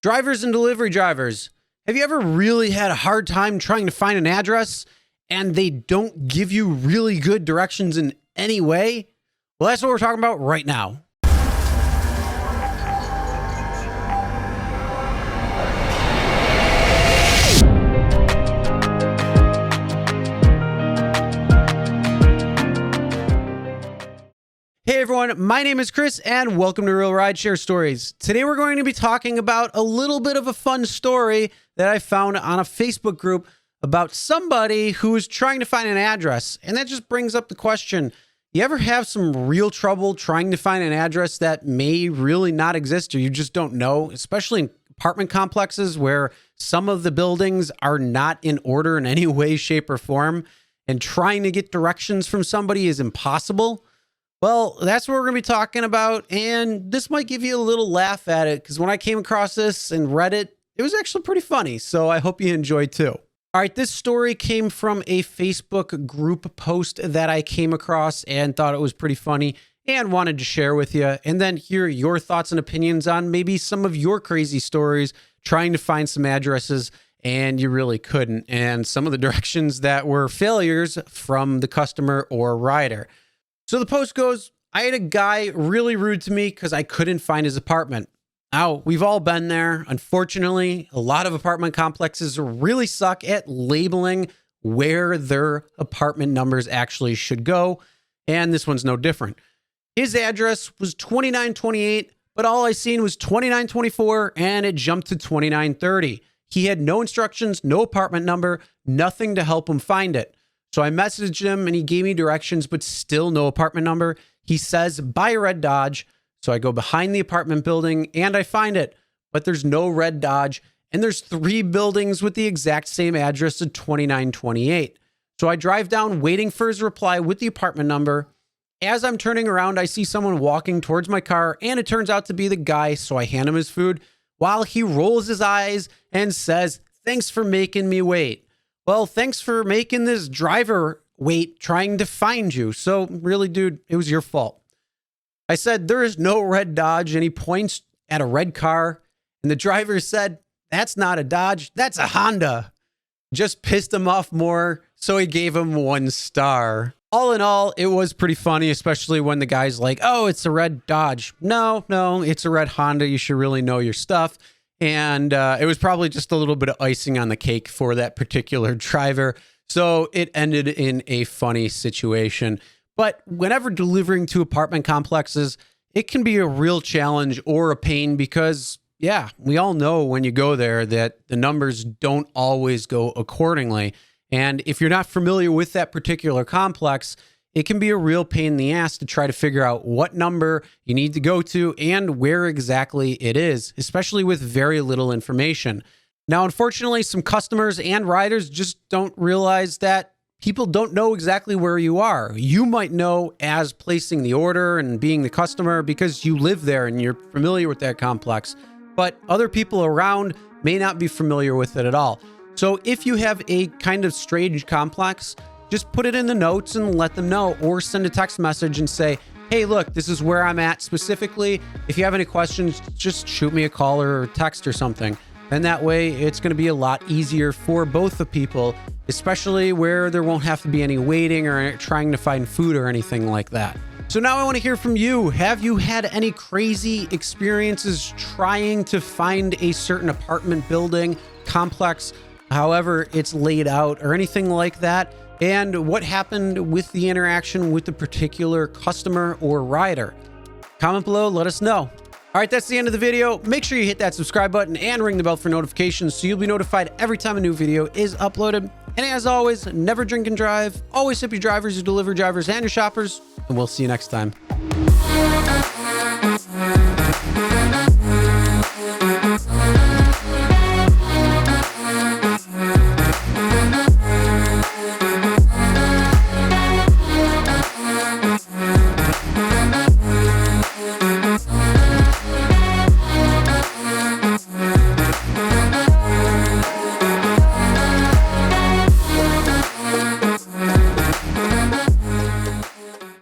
Drivers and delivery drivers, have you ever really had a hard time trying to find an address and they don't give you really good directions in any way? Well, that's what we're talking about right now. Hey everyone, my name is Chris and welcome to Real Rideshare Stories. Today we're going to be talking about a little bit of a fun story that I found on a Facebook group about somebody who is trying to find an address. And that just brings up the question, you ever have some real trouble trying to find an address that may really not exist or you just don't know, especially in apartment complexes where some of the buildings are not in order in any way, shape, or form, and trying to get directions from somebody is impossible? Well, that's what we're going to be talking about, and this might give you a little laugh at it, because when I came across this and read it, it was actually pretty funny, so I hope you enjoyed too. All right, this story came from a Facebook group post that I came across and thought it was pretty funny and wanted to share with you, and then hear your thoughts and opinions on maybe some of your crazy stories trying to find some addresses and you really couldn't, and some of the directions that were failures from the customer or rider. So the post goes, I had a guy really rude to me because I couldn't find his apartment. Now, we've all been there. Unfortunately, a lot of apartment complexes really suck at labeling where their apartment numbers actually should go. And this one's no different. His address was 2928, but all I seen was 2924 and it jumped to 2930. He had no instructions, no apartment number, nothing to help him find it. So I messaged him and he gave me directions, but still no apartment number. He says, buy a red Dodge. So I go behind the apartment building and I find it, but there's no red Dodge. And there's 3 buildings with the exact same address of 2928. So I drive down waiting for his reply with the apartment number. As I'm turning around, I see someone walking towards my car and it turns out to be the guy. So I hand him his food while he rolls his eyes and says, thanks for making me wait. Well, thanks for making this driver wait trying to find you. So really, dude, it was your fault. I said, there is no red Dodge, and he points at a red car. And the driver said, that's not a Dodge, that's a Honda. Just pissed him off more, so he gave him 1 star. All in all, it was pretty funny, especially when the guy's like, oh, it's a red Dodge. No, it's a red Honda. You should really know your stuff. And it was probably just a little bit of icing on the cake for that particular driver. So it ended in a funny situation. But whenever delivering to apartment complexes, it can be a real challenge or a pain because, yeah, we all know when you go there that the numbers don't always go accordingly. And if you're not familiar with that particular complex, it can be a real pain in the ass to try to figure out what number you need to go to and where exactly it is, especially with very little information. Now, unfortunately, some customers and riders just don't realize that people don't know exactly where you are. You might know as placing the order and being the customer because you live there and you're familiar with that complex, but other people around may not be familiar with it at all. So if you have a kind of strange complex, just put it in the notes and let them know, or send a text message and say, hey, look, this is where I'm at specifically. If you have any questions, just shoot me a call or a text or something. And that way it's going to be a lot easier for both the people, especially where there won't have to be any waiting or trying to find food or anything like that. So now I want to hear from you. Have you had any crazy experiences trying to find a certain apartment building, complex, however it's laid out, or anything like that? And what happened with the interaction with the particular customer or rider? Comment below, let us know. All right, that's the end of the video. Make sure you hit that subscribe button and ring the bell for notifications so you'll be notified every time a new video is uploaded. And as always, never drink and drive. Always tip your drivers, your delivery drivers, and your shoppers. And we'll see you next time.